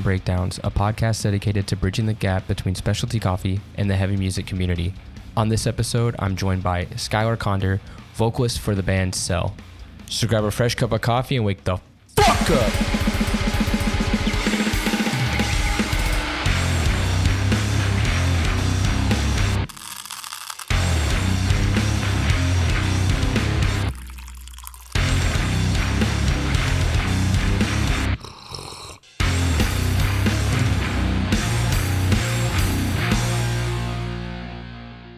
Breakdowns, a podcast dedicated to bridging the gap between specialty coffee and the heavy music community. On this episode, I'm joined by Skyler Conder, vocalist for the band Cell. So grab a fresh cup of coffee and wake the fuck up!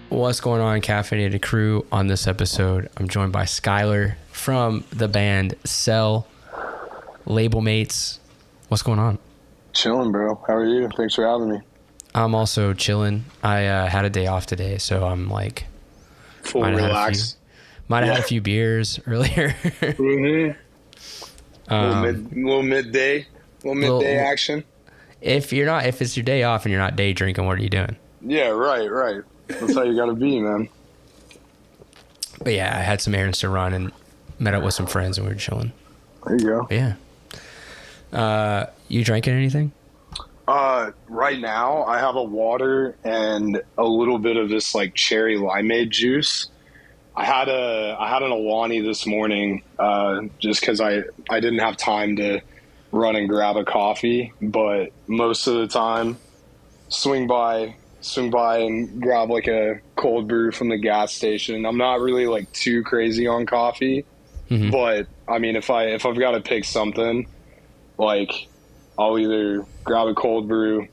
What's going on, Caffeinated crew? On this episode, I'm joined by Skyler from the band Cell, label mates. What's going on? Chilling, bro. How are you? Thanks for having me. I'm also chilling. I had a day off today, so I'm like full relax. Might have had a few beers earlier. Mm-hmm. Little midday action. If it's your day off and you're not day drinking, what are you doing? Yeah, right. That's how you gotta be, man. But yeah, I had some errands to run and met up with some friends and we were chilling. There you go. But yeah. You drinking anything? Right now I have a water and a little bit of this like cherry limeade juice. I had an Alani this morning, just cause I didn't have time to run and grab a coffee, but most of the time swing by and grab like a cold brew from the gas station. I'm not really like too crazy on coffee, but I mean, if I've got to pick something, like I'll either grab a cold brew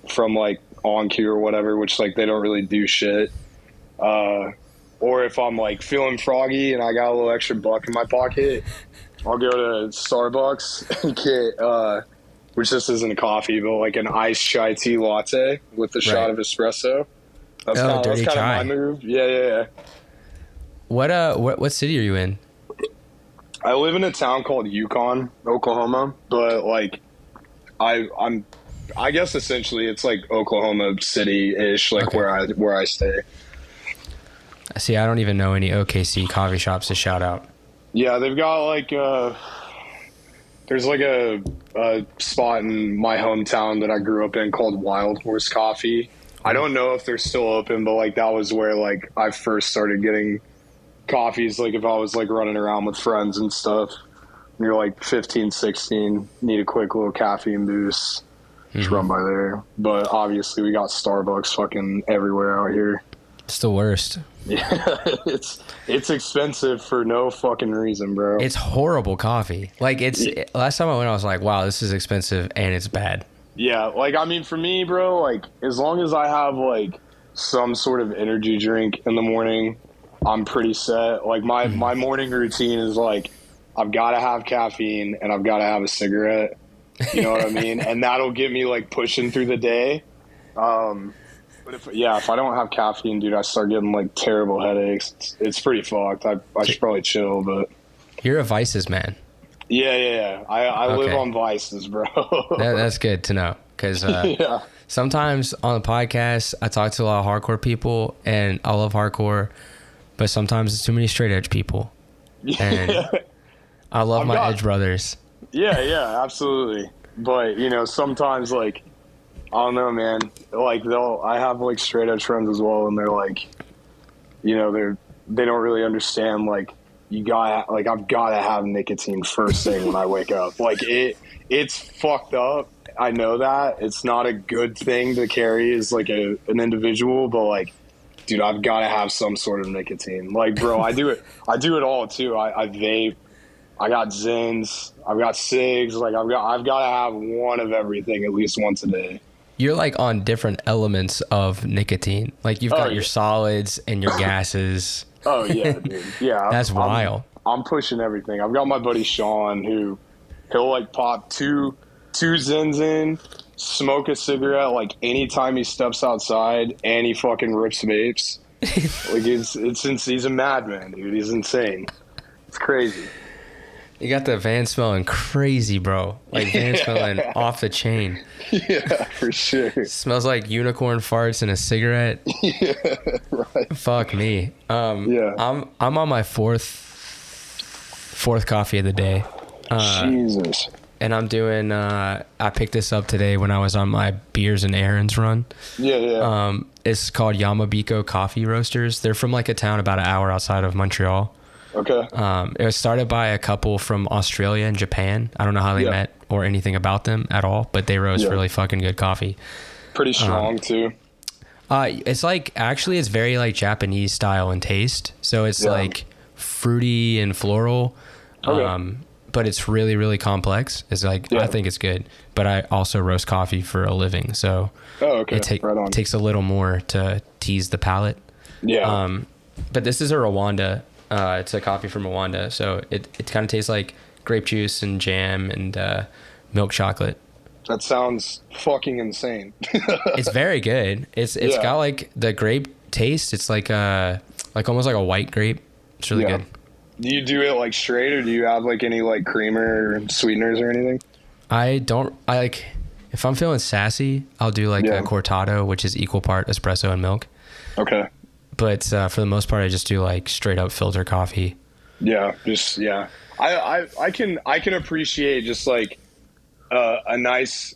from like On Cue or whatever, which like they don't really do shit. Or if I'm like feeling froggy and I got a little extra buck in my pocket, I'll go to Starbucks and get, which this isn't a coffee, but like an iced chai tea latte with a shot of espresso. That's kind of my move. Yeah. What city are you in? I live in a town called Yukon, Oklahoma, but like I guess essentially it's like Oklahoma City-ish, like okay. where I stay. See, I don't even know any OKC coffee shops to shout out. Yeah, they've got like there's like a spot in my hometown that I grew up in called Wild Horse Coffee. I don't know if they're still open, but like that was where like I first started getting coffees. Like if I was like running around with friends and stuff, and you're like 15, 16, need a quick little caffeine boost, just run by there. But obviously we got Starbucks fucking everywhere out here. It's the worst. Yeah, it's expensive for no fucking reason, bro. It's horrible coffee. Like last time I went, I was like, wow, this is expensive and it's bad. Yeah, like I mean, for me, bro, like as long as I have like some sort of energy drink in the morning, I'm pretty set. Like my morning routine is like I've got to have caffeine and I've got to have a cigarette. You know what I mean? And that'll get me like pushing through the day. But if I don't have caffeine, dude, I start getting like terrible headaches. It's pretty fucked. I should probably chill, but you're a Vices man. Yeah. I live on Vices, bro. That's good to know because sometimes on the podcast I talk to a lot of hardcore people, and I love hardcore, but sometimes it's too many straight edge people. And I love my edge brothers. Yeah, absolutely. But you know, sometimes like, I don't know, man. Like I have like straight edge friends as well, and they're like, you know, they don't really understand. Like I've gotta have nicotine first thing when I wake up. Like it's fucked up. I know that it's not a good thing to carry as like an individual, but like, dude, I've gotta have some sort of nicotine. Like, bro, I do it all too. I vape. I got Zins. I've got cigs. Like I've gotta have one of everything at least once a day. You're like on different elements of nicotine. Like you've got your solids and your gases. Oh yeah, dude. Yeah. That's wild. I'm pushing everything. I've got my buddy Sean who he'll like pop two Zins in, smoke a cigarette like anytime he steps outside, and he fucking rips vapes. Like he's a madman, dude. He's insane. It's crazy. You got the van smelling crazy, bro. Like van smelling off the chain. Yeah, for sure. Smells like unicorn farts in a cigarette. Yeah, right. Fuck me. I'm on my fourth coffee of the day. Jesus. and I'm doing. I picked this up today when I was on my beers and errands run. Yeah. It's called Yamabiko Coffee Roasters. They're from like a town about an hour outside of Montreal. Okay. It was started by a couple from Australia and Japan. I don't know how they met or anything about them at all, but they roast really fucking good coffee. Pretty strong too. It's like, actually it's very like Japanese style and taste. So it's like fruity and floral. Okay. But it's really, really complex. It's like, I think it's good, but I also roast coffee for a living. So it takes a little more to tease the palate. Yeah. But this is a Rwanda. It's a coffee from Rwanda. So it kind of tastes like grape juice and jam and milk chocolate. That sounds fucking insane. It's very good. It's got like the grape taste. It's like almost like a white grape. It's really good. Do you do it like straight, or do you have like any like creamer or sweeteners or anything? If I'm feeling sassy, I'll do like a cortado, which is equal part espresso and milk. Okay. But for the most part, I just do like straight up filter coffee. Yeah. I can appreciate just like a nice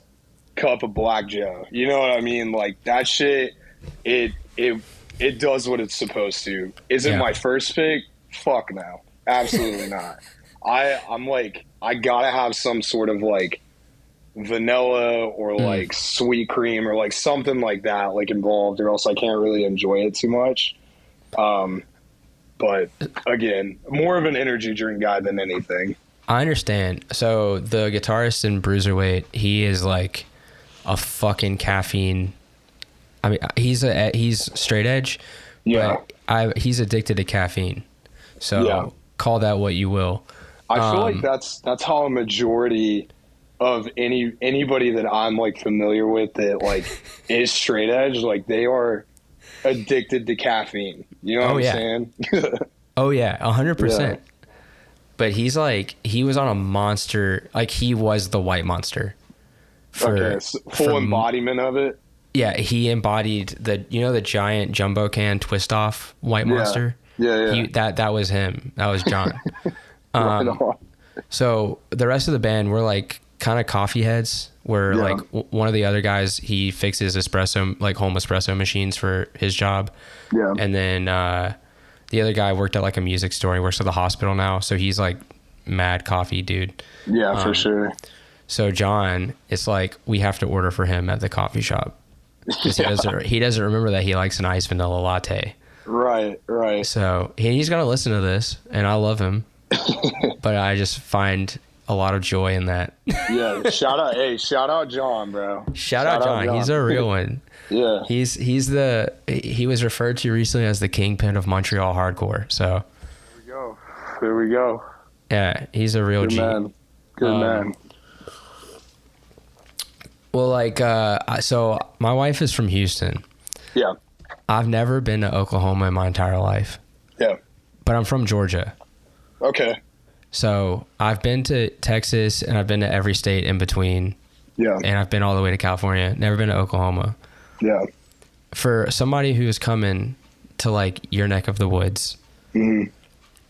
cup of Black Joe. You know what I mean? Like that shit, it does what it's supposed to. Is it my first pick? Fuck no. Absolutely not. I'm like, I gotta have some sort of like vanilla or like sweet cream or like something like that like involved, or else I can't really enjoy it too much. But again, more of an energy drink guy than anything. I understand. So the guitarist in Bruiserweight, he is like a fucking caffeine. I mean, he's straight edge. Yeah. But he's addicted to caffeine. So call that what you will. I feel like that's how a majority of anybody that I'm like familiar with that like is straight edge, like they are addicted to caffeine. You know what I'm saying? Oh yeah, 100%. But he's like, he was on a monster, like he was the white monster. Full embodiment of it. Yeah, he embodied the giant jumbo can twist off white monster. Yeah. That was him. That was John. So the rest of the band, we're like kind of coffee heads. Where like one of the other guys, he fixes espresso, like home espresso machines for his job. Yeah. And then the other guy worked at like a music store. He works at the hospital now, so he's like mad coffee dude. Yeah, for sure. So John, it's like we have to order for him at the coffee shop because he doesn't remember that he likes an iced vanilla latte. Right. So he's gonna listen to this, and I love him, but I just find a lot of joy in that. Yeah, shout out John, bro. Shout out John. He's a real one. Yeah. He was referred to recently as the kingpin of Montreal hardcore. So there we go. Yeah, he's a real Good man. Good man. Well, like, so my wife is from Houston. Yeah. I've never been to Oklahoma in my entire life. Yeah. But I'm from Georgia. Okay. So I've been to Texas and I've been to every state in between. Yeah. And I've been all the way to California. Never been to Oklahoma. Yeah. For somebody who's coming to like your neck of the woods,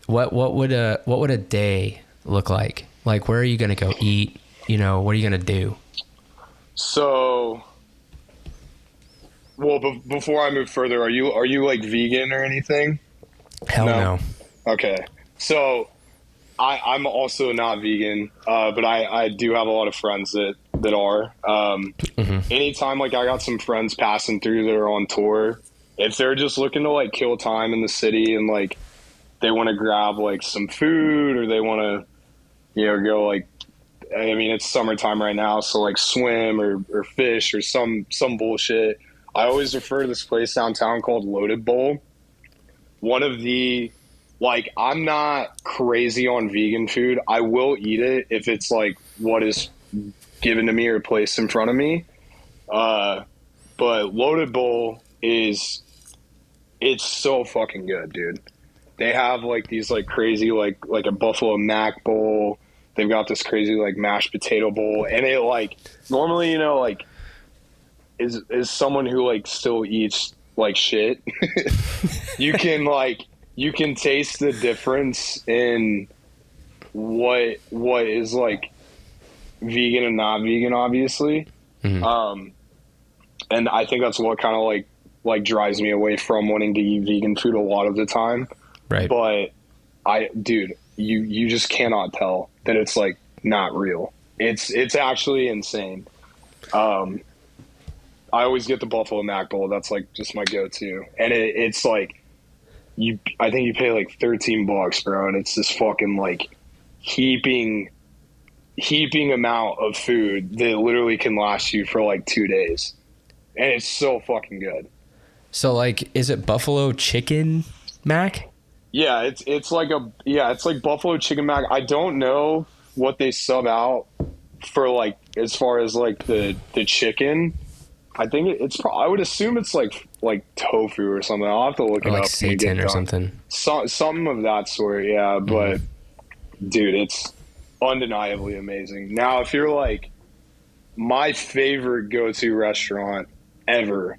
what would a day look like? Like, where are you gonna go eat? You know, what are you gonna do? So, well, before I move further, are you like vegan or anything? Hell no. Okay. So I'm also not vegan, but I do have a lot of friends that are. Anytime like I got some friends passing through that are on tour, if they're just looking to like kill time in the city and like they want to grab like some food or they want to, go like, I mean, it's summertime right now, so like swim or fish or some bullshit. I always refer to this place downtown called Loaded Bowl. One of the, like, I'm not crazy on vegan food. I will eat it if it's like what is given to me or placed in front of me. But Loaded Bowl it's so fucking good, dude. They have like these like crazy like a buffalo mac bowl. They've got this crazy like mashed potato bowl, and it like normally like is someone who like still eats like shit. you can taste the difference in what is like vegan and not vegan, obviously. And I think that's what kind of like drives me away from wanting to eat vegan food a lot of the time. Right. But dude, you just cannot tell that it's like not real. It's actually insane. I always get the Buffalo Mac Bowl. That's like just my go-to. And it's like, I think you pay like $13, bro. And it's this fucking like heaping amount of food that literally can last you for like 2 days. And it's so fucking good. So like, is it buffalo chicken mac? Yeah, it's like buffalo chicken mac. I don't know what they sub out for like as far as like the chicken. I think I would assume it's like tofu or something. I'll have to look it like up. Seitan or something. Something of that sort, yeah. But dude, it's undeniably amazing. Now, if you're like my favorite go-to restaurant ever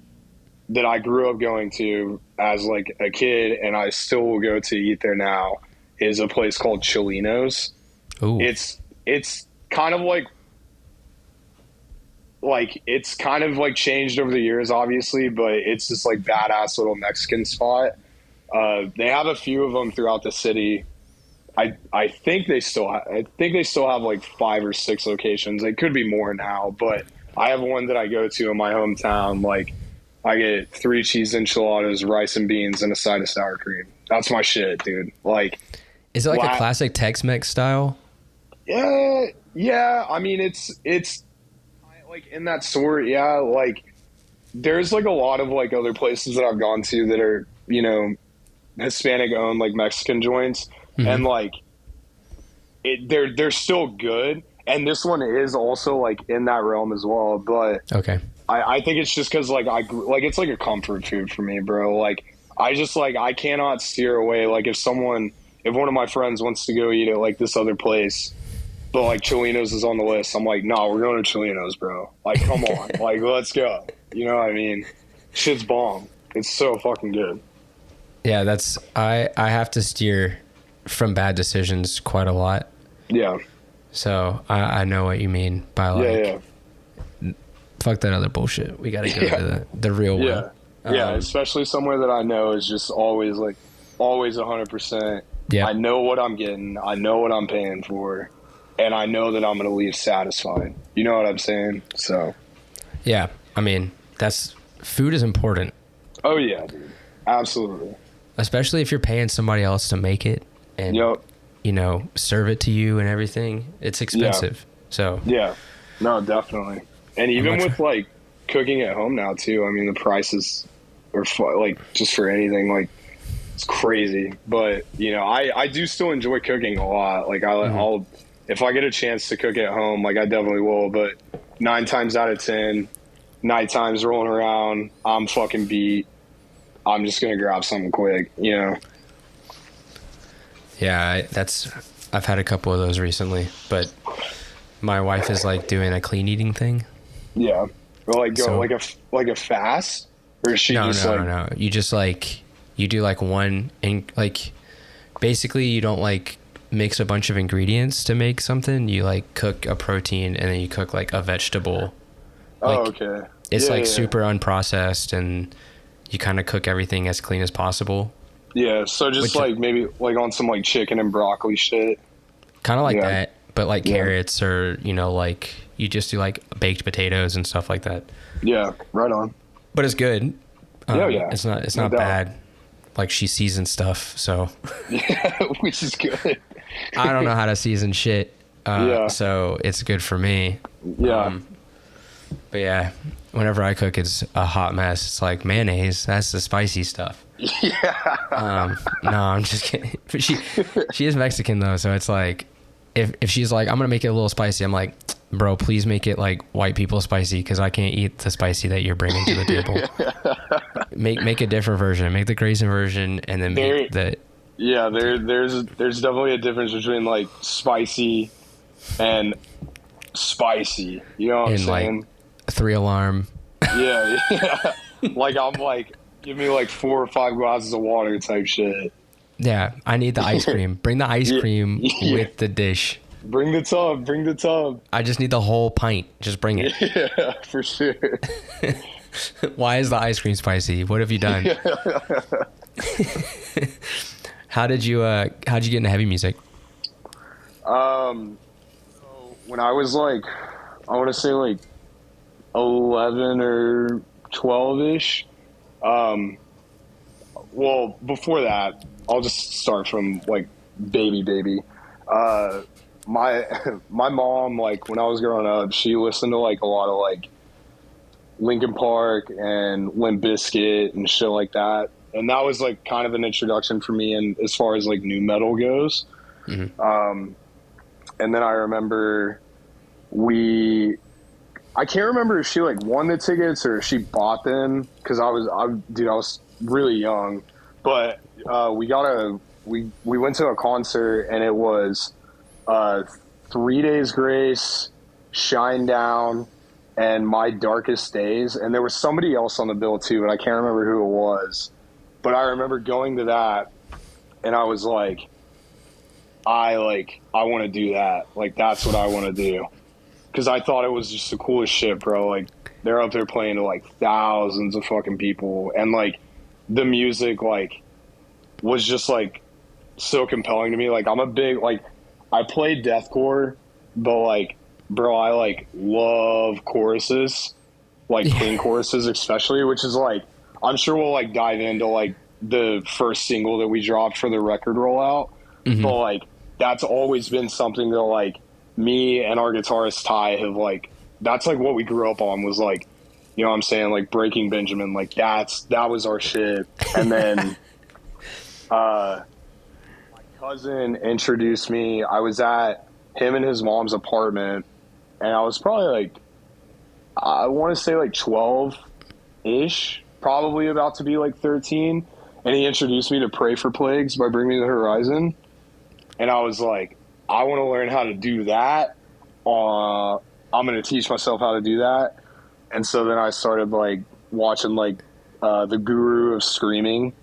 that I grew up going to as like a kid, and I still will go to eat there now, is a place called Chilino's. Ooh. It's kind of like it's kind of like changed over the years, obviously, but it's this like badass little Mexican spot. They have a few of them throughout the city. I think they still have like 5 or 6 locations. It could be more now, but I have one that I go to in my hometown. Like, I get 3 cheese enchiladas, rice and beans, and a side of sour cream. That's my shit, dude. Like, is it like a classic Tex-Mex style? Yeah. I mean, it's like in that sort. Yeah, like there's like a lot of like other places that I've gone to that are, you know, Hispanic owned, like Mexican joints, and like they're still good. And this one is also like in that realm as well. But okay. I think it's just because like it's like a comfort food for me, bro. Like I just like I cannot steer away. Like if one of my friends wants to go eat at like this other place, but like Chilino's is on the list, I'm like, no, we're going to Chilino's, bro. Like, come on, like let's go. You know what I mean? Shit's bomb. It's so fucking good. Yeah, I have to steer from bad decisions quite a lot. Yeah. So I know what you mean by like. Yeah. Fuck that other bullshit. We got to go to the real one. Yeah, especially somewhere that I know is just always 100%. Yeah. I know what I'm getting. I know what I'm paying for. And I know that I'm going to leave satisfied. You know what I'm saying? So. Yeah. I mean, food is important. Oh, yeah, dude. Absolutely. Especially if you're paying somebody else to make it and, you know, serve it to you and everything. It's expensive. Yeah. So. Yeah. No, definitely. And even with like cooking at home now too, I mean the prices are like just for anything, like it's crazy. But you know, I do still enjoy cooking a lot. Like I'll if I get a chance to cook at home, like I definitely will. But 9 times out of 10, night times rolling around, I'm fucking beat. I'm just gonna grab something quick, you know. Yeah, I've had a couple of those recently, but my wife is like doing a clean eating thing. Yeah, or like go like a fast, or is she no. You just like you do like one, and like basically you don't like mix a bunch of ingredients to make something. You like cook a protein and then you cook like a vegetable. Like, okay. It's super unprocessed, and you kind of cook everything as clean as possible. Yeah, so just like maybe like on some like chicken and broccoli shit. Kind of like that, but like carrots, or you know, like you just do like baked potatoes and stuff like that. Yeah, right on. But it's good. It's not doubt. bad. Like she seasons stuff, so yeah, which is good. I don't know how to season shit, so it's good for me. Yeah. But yeah, whenever I cook, it's a hot mess. It's like mayonnaise. That's the spicy stuff. Yeah. No, I'm just kidding. But she is Mexican though, so it's like if she's like, I'm gonna make it a little spicy, I'm like, bro, please make it like white people spicy, because I can't eat the spicy that you're bringing to the table. Make a different version. Make the Grayson version, and then make the. Yeah, there's definitely a difference between like spicy and spicy. You know what I'm saying? Like 3 Alarm. Yeah. Like I'm like, give me like 4 or 5 glasses of water type shit. Yeah, I need the ice cream. Bring the ice cream with the dish. Bring the tub. Bring the tub. I just need the whole pint. Just bring it. Yeah, for sure. Why is the ice cream spicy? What have you done? How'd you get into heavy music? So when I was like, I want to say like 11 or 12-ish. Well, before that, I'll just start from like baby. My mom, like when I was growing up, she listened to like a lot of like Linkin Park and Limp Bizkit and shit like that. And that was like kind of an introduction for me and as far as like nu metal goes. Mm-hmm. And then I remember I can't remember if she like won the tickets or if she bought them because I was really young, but we went to a concert and it was 3 Days Grace, Shine Down, and My Darkest Days, and there was somebody else on the bill too, but I can't remember who it was. But I remember going to that, and I was like, I want to do that. Like, that's what I want to do. Because I thought it was just the coolest shit, bro. Like, they're up there playing to, like, thousands of fucking people. And, like, the music, like, was just, like, so compelling to me. Like, I'm a big, like, I play deathcore, but, like, bro, I, like, love choruses. Like, clean choruses especially, which is, like, I'm sure we'll, like, dive into, like, the first single that we dropped for the record rollout. Mm-hmm. But, like, that's always been something that, like, me and our guitarist Ty have, like, that's, like, what we grew up on was, like, you know what I'm saying? Like, Breaking Benjamin. Like, that was our shit. And then my cousin introduced me. I was at him and his mom's apartment, and I was probably, like, I want to say, like, 12-ish. Probably about to be like 13, and he introduced me to Pray for Plagues by Bring Me the Horizon, and I was like, I want to learn how to do that. I'm going to teach myself how to do that. And so then I started like watching like the Guru of Screaming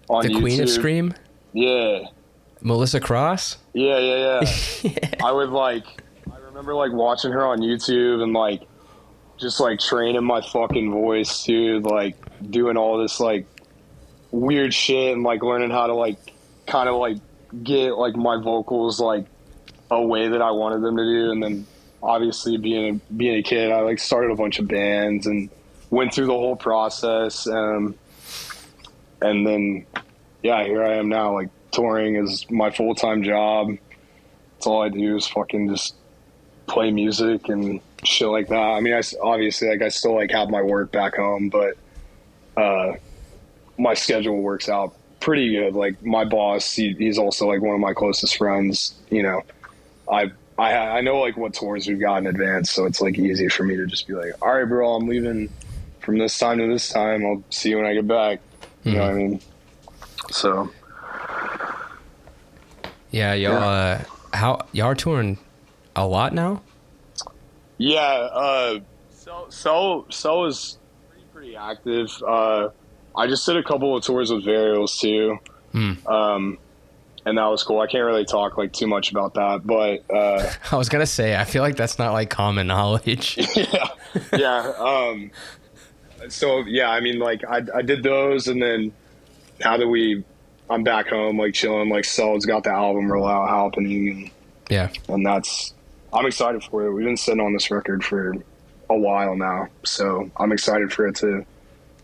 on YouTube. The Queen of Scream? Yeah. Melissa Cross? Yeah. Yeah. I remember like watching her on YouTube and like just like training my fucking voice too, like doing all this like weird shit and like learning how to like kind of like get like my vocals like a way that I wanted them to do. And then obviously being a kid, I like started a bunch of bands and went through the whole process. And then here I am now, like touring is my full-time job. That's all I do is fucking just play music and shit like that. I mean, I obviously like I still like have my work back home, but my schedule works out pretty good. Like my boss, he's also like one of my closest friends. You know, I know like what tours we've got in advance, so it's like easy for me to just be like, all right, bro, I'm leaving from this time to this time. I'll see you when I get back. You know what I mean? So yeah, y'all. How y'all are touring a lot now? Yeah, Cell is pretty active. I just did a couple of tours with Varials too, and that was cool. I can't really talk like too much about that, but I was gonna say I feel like that's not like common knowledge. yeah. So yeah, I mean, like I did those, and then now that I'm back home, like chilling. Like Cell's got the album rollout happening, and I'm excited for it. We've been sitting on this record for a while now, so I'm excited for it to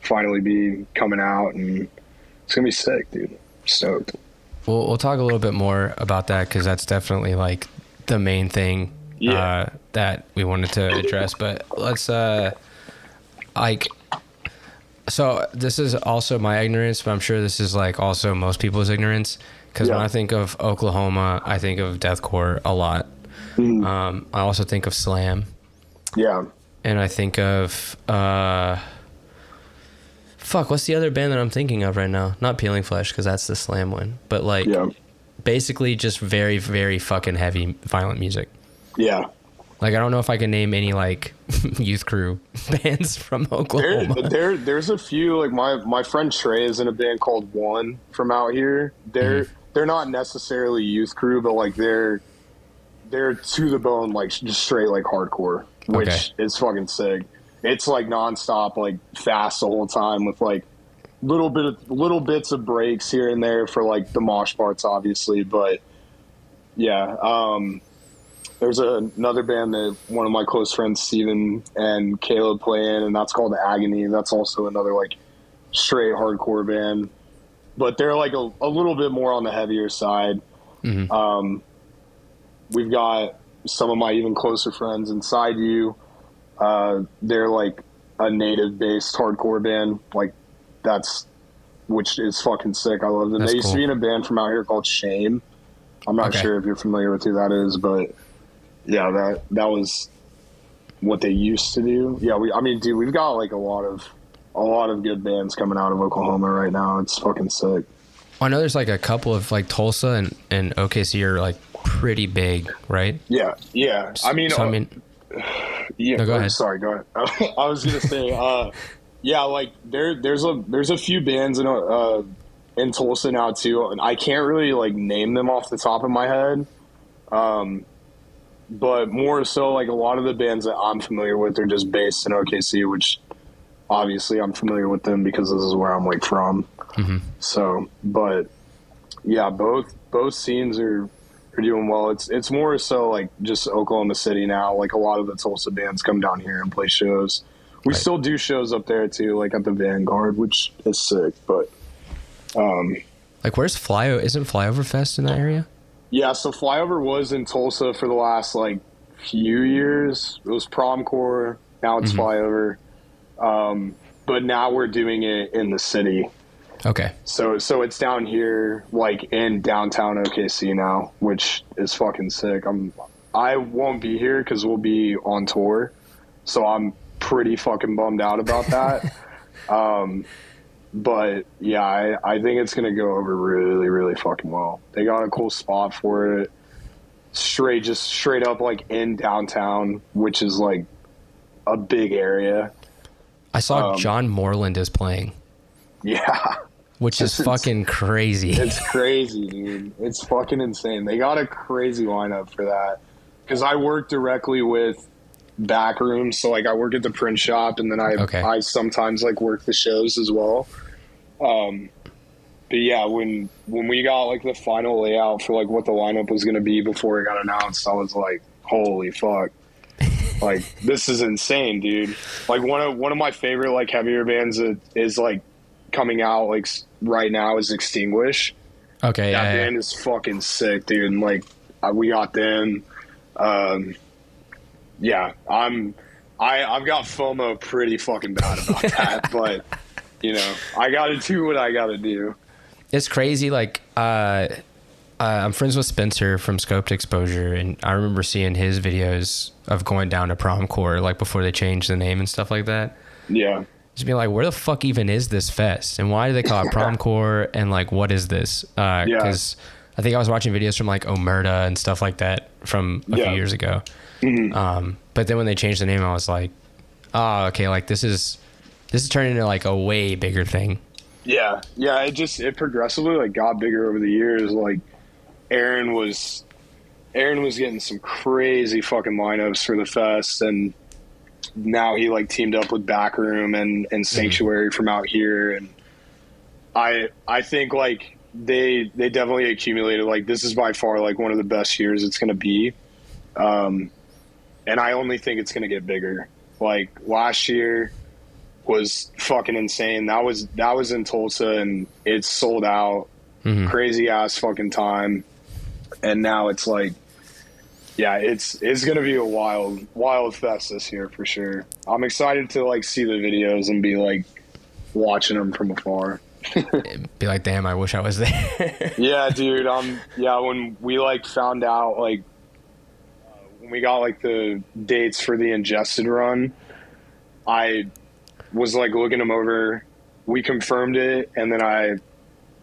finally be coming out, and it's gonna be sick, dude. Stoked. We'll talk a little bit more about that because that's definitely like the main thing that we wanted to address. But let's so this is also my ignorance, but I'm sure this is like also most people's ignorance because when I think of Oklahoma, I think of deathcore a lot. I also think of slam. Yeah. And I think of what's the other band that I'm thinking of right now? Not Peeling Flesh, because that's the slam one. But like basically just very, very fucking heavy, violent music. Yeah. Like I don't know if I can name any like youth crew bands from Oklahoma. There's a few. Like my friend Trey is in a band called One from out here. They're not necessarily youth crew, but like they're they're to the bone, like just straight like hardcore, which is fucking sick. It's like nonstop, like fast the whole time with like little bits of breaks here and there for like the mosh parts, obviously. But yeah, there's another band that one of my close friends, Steven and Caleb, play in, and that's called Agony. That's also another like straight hardcore band, but they're like a little bit more on the heavier side. Mm-hmm. We've got some of my even closer friends Inside You. They're like a native based hardcore band, like which is fucking sick. I love them. They used to be in a band from out here called Shame. I'm not sure if you're familiar with who that is, but yeah, that was what they used to do. Yeah, dude, we've got like a lot of good bands coming out of Oklahoma right now. It's fucking sick. I know there's like a couple of like Tulsa and OKC are like pretty big, right? Yeah. Yeah, no, go ahead. Sorry, go ahead. I was gonna say, yeah, like there's a few bands in Tulsa now too, and I can't really like name them off the top of my head, but more so like a lot of the bands that I'm familiar with are just based in OKC, which obviously I'm familiar with them because this is where I'm like from. Mm-hmm. So, but yeah, both scenes are doing well. It's more so like just Oklahoma City now. Like a lot of the Tulsa bands come down here and play shows. We still do shows up there too, like at the Vanguard, which is sick. But like where's isn't Flyover Fest in that area? Yeah, so Flyover was in Tulsa for the last like few years. It was Promcore, now it's Flyover. But now we're doing it in the city. Okay. So it's down here, like in downtown OKC now, which is fucking sick. I won't be here because we'll be on tour, so I'm pretty fucking bummed out about that. But yeah, I think it's gonna go over really, really fucking well. They got a cool spot for it, straight up like in downtown, which is like a big area. I saw John Moreland is playing. Yeah. Which is fucking crazy. It's crazy, dude. It's fucking insane. They got a crazy lineup for that. Because I work directly with Backrooms, so like I work at the print shop, and then I sometimes like work the shows as well. But yeah, when we got like the final layout for like what the lineup was gonna be before it got announced, I was like, holy fuck. Like, this is insane, dude. Like one of my favorite like heavier bands that is like coming out like right now is Extinguish. Okay, that band is fucking sick, dude. And like we got them. Yeah, I've got FOMO pretty fucking bad about that, but you know, I gotta do what I gotta do. It's crazy. Like I'm friends with Spencer from Scoped Exposure, and I remember seeing his videos of going down to Promcore like before they changed the name and stuff like that. Yeah. Just being like, where the fuck even is this fest? And why do they call it Promcore? And like, what is this? Because I think I was watching videos from like Omerta and stuff like that from a few years ago. Mm-hmm. But then when they changed the name, I was like, oh, okay, like this is turning into like a way bigger thing. Yeah. Yeah. It progressively like got bigger over the years. Like Aaron was getting some crazy fucking lineups for the fest, and now he like teamed up with Backroom and Sanctuary from out here, and I think like they definitely accumulated, like this is by far like one of the best years it's gonna be, and I only think it's gonna get bigger. Like last year was fucking insane. That was in Tulsa, and it's sold out. Crazy ass fucking time, and now it's like, yeah, it's gonna be a wild fest this year for sure. I'm excited to like see the videos and be like watching them from afar. Be like, damn, I wish I was there. Yeah, dude. When we like found out like when we got like the dates for the Ingested run, I was like looking them over. We confirmed it, and then I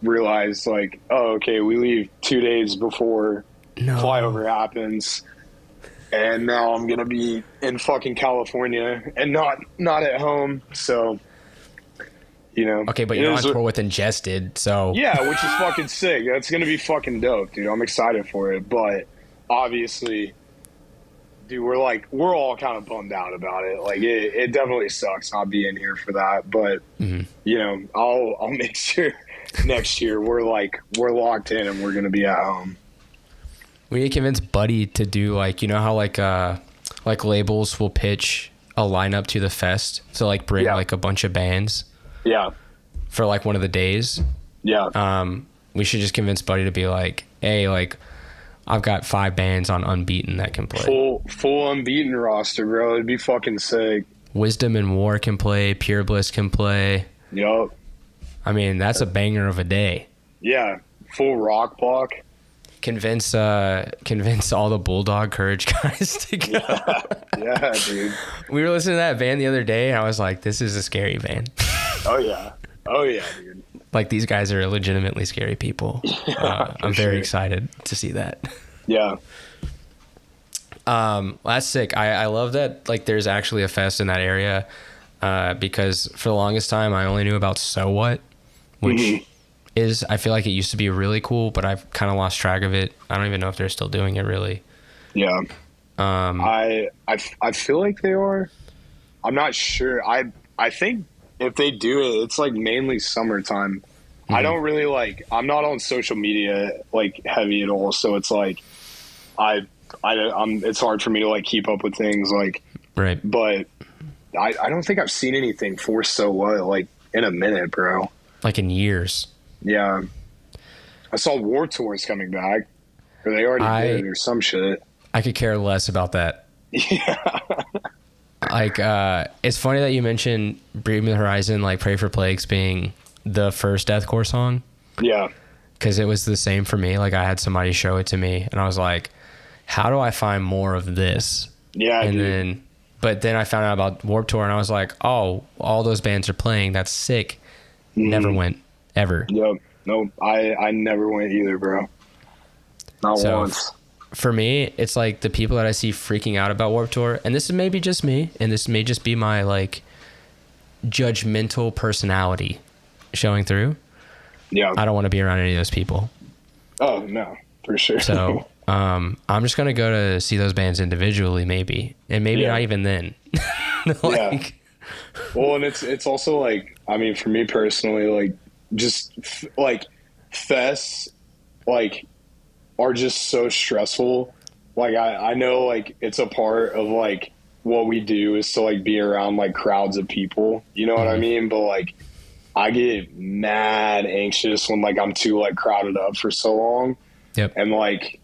realized like, oh, okay, we leave 2 days before Flyover happens, and now I'm gonna be in fucking California and not at home. So, you know. Okay, but you're on tour with Ingested, so yeah, which is fucking sick. That's gonna be fucking dope, dude. I'm excited for it, but obviously dude, we're all kind of bummed out about it. Like it definitely sucks not being here for that. But you know, I'll make sure next year we're locked in and we're gonna be at home. We need to convince Buddy to do like, you know how like labels will pitch a lineup to the fest to like bring like a bunch of bands. Yeah. For like one of the days. Yeah. We should just convince Buddy to be like, hey, like I've got 5 bands on Unbeaten that can play. Full Unbeaten roster, bro. It'd be fucking sick. Wisdom and War can play. Pure Bliss can play. Yup. I mean, that's a banger of a day. Yeah. Full rock block. Convince all the Bulldog Courage guys to go. Yeah, dude. We were listening to that band the other day, and I was like, this is a scary band. Oh, yeah, dude. Like, these guys are legitimately scary people. I'm very excited to see that. Yeah. That's sick. I love that, like, there's actually a fest in that area, because for the longest time, I only knew about So What, which is, I feel like it used to be really cool, but I've kind of lost track of it. I don't even know if they're still doing it, really. Yeah. I feel like they are. I'm not sure. I think if they do it, it's like mainly summertime. I don't really I'm not on social media like heavy at all, so it's like it's hard for me to like keep up with things like. Right. But I don't think I've seen anything for So What like in a minute, bro. Like in years. Yeah. I saw War Tours coming back, or they already did, or some shit. I could care less about that. Yeah. Like, it's funny that you mentioned Breed Me the Horizon, like Pray for Plagues being the first deathcore song. Yeah. Because it was the same for me. Like, I had somebody show it to me, and I was like, how do I find more of this? Yeah, and but then I found out about Warped Tour, and I was like, oh, all those bands are playing. That's sick. Never went, ever. Yep. Nope. I never went either, bro. Not once. For me, it's like the people that I see freaking out about Warped Tour, and this is maybe just me, and this may just be my like judgmental personality showing through. Yeah. I don't want to be around any of those people. Oh, no, for sure. So I'm just going to go to see those bands individually, maybe, and maybe not even then. Yeah. Well, and it's also like, I mean, for me personally, like just like fests, like are just so stressful. Like I know like it's a part of like what we do is to like be around like crowds of people, you know what I mean? But like I get mad anxious when like I'm too like crowded up for so long. Yep. And like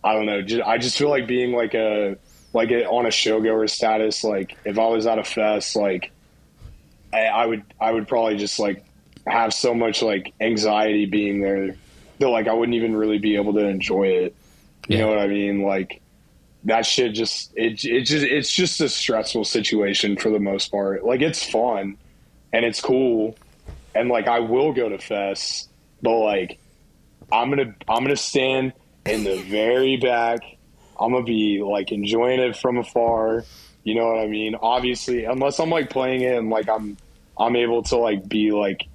I don't know, I just feel like being like on a showgoer status. Like if I was at a fest, like I would probably just like have so much like anxiety being there that like I wouldn't even really be able to enjoy it. You know what I mean? Like that shit it's just a stressful situation for the most part. Like it's fun and it's cool and like I will go to fests, but like I'm gonna stand in the very back. I'm gonna be like enjoying it from afar. You know what I mean? Obviously, unless I'm like playing it and like I'm able to like be like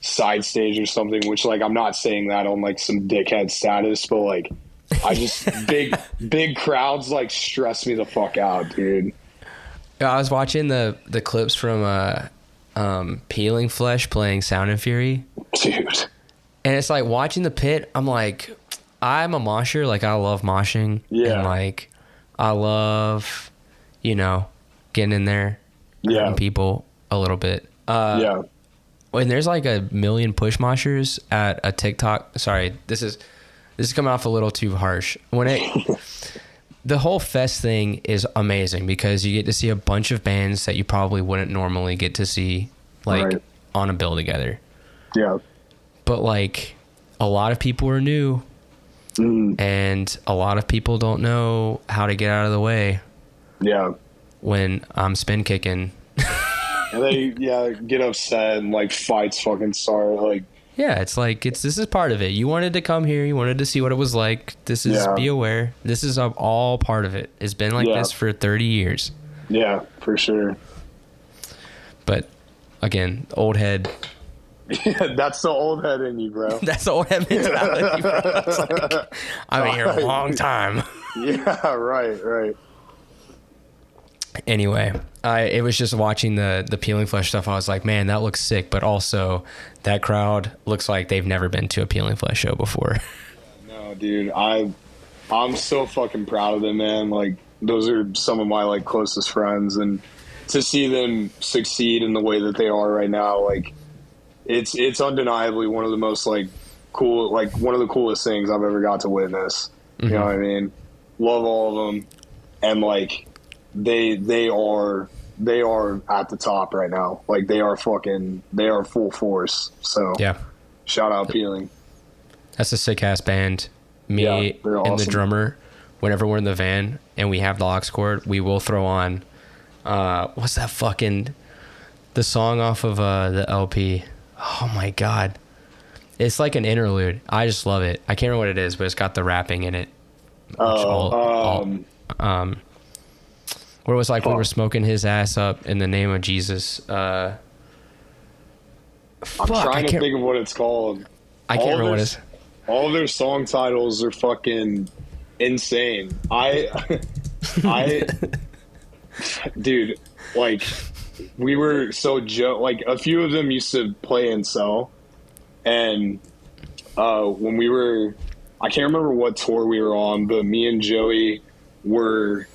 side stage or something, which like I'm not saying that on like some dickhead status, but like I just big crowds like stress me the fuck out, dude. I was watching the clips from Peeling Flesh playing Sound and Fury, dude, and it's like watching the pit. I'm like, I'm a mosher. Like I love moshing. Yeah. And like I love, you know, getting in there, hurting people a little bit. Yeah. When there's like a million push moshers at a TikTok, sorry, this is coming off a little too harsh. The whole fest thing is amazing because you get to see a bunch of bands that you probably wouldn't normally get to see like on a bill together. Yeah. But like a lot of people are new and a lot of people don't know how to get out of the way. Yeah. When I'm spin kicking. And they get upset and like fights fucking start. Like it's like this is part of it. You wanted to come here, you wanted to see what it was like. This is be aware. This is all part of it. It's been like this for 30 years. Yeah, for sure. But again, old head. Yeah, that's the old head in you, bro. That's the old head mentality, bro. It's like, I've been here a long time. Yeah, right. Anyway, it was just watching the Peeling Flesh stuff. I was like, man, that looks sick. But also, that crowd looks like they've never been to a Peeling Flesh show before. No, dude, I'm so fucking proud of them, man. Like, those are some of my like closest friends, and to see them succeed in the way that they are right now, like, it's undeniably one of the most like cool, like one of the coolest things I've ever got to witness. You know what I mean? Love all of them, and like they are at the top right now. Like they are full force. So yeah, shout out Peeling. That's a sick ass band. Me they're and awesome. the drummer, whenever we're in the van and we have the aux cord, we will throw on what's that fucking the song off of the LP. Oh my god. It's like an interlude. I just love it. I can't remember what it is, but it's got the rapping in it. Where it was like when we're smoking his ass up in the name of Jesus. I'm trying to think of what it's called. I can't remember what it is. All of their song titles are fucking insane. Dude, like we were so like a few of them used to play in Cell. And when we were, I can't remember what tour we were on, but me and Joey were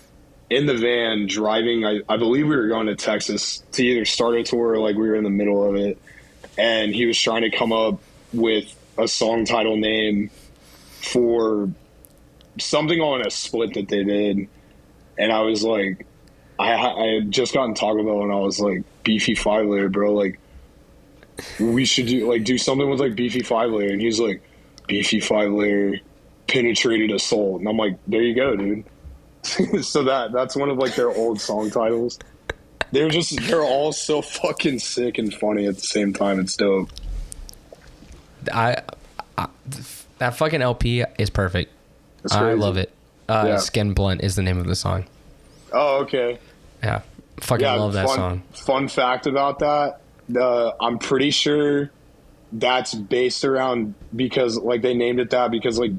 in the van driving. I believe we were going to Texas to either start a tour or like we were in the middle of it. And he was trying to come up with a song title name for something on a split that they did. And I was like, I had just gotten Taco Bell and I was like, Beefy 5-layer, bro. Like, we should do something with like Beefy 5-layer. And he's like, Beefy 5-layer penetrated a soul. And I'm like, there you go, dude. So that's one of like their old song titles. They're all so fucking sick and funny at the same time. It's dope. That fucking LP is perfect. I love it. Skin Blunt is the name of the song. Oh, okay. Yeah. Fucking love that song. Fun fact about that. I'm pretty sure that's based around because like they named it that because like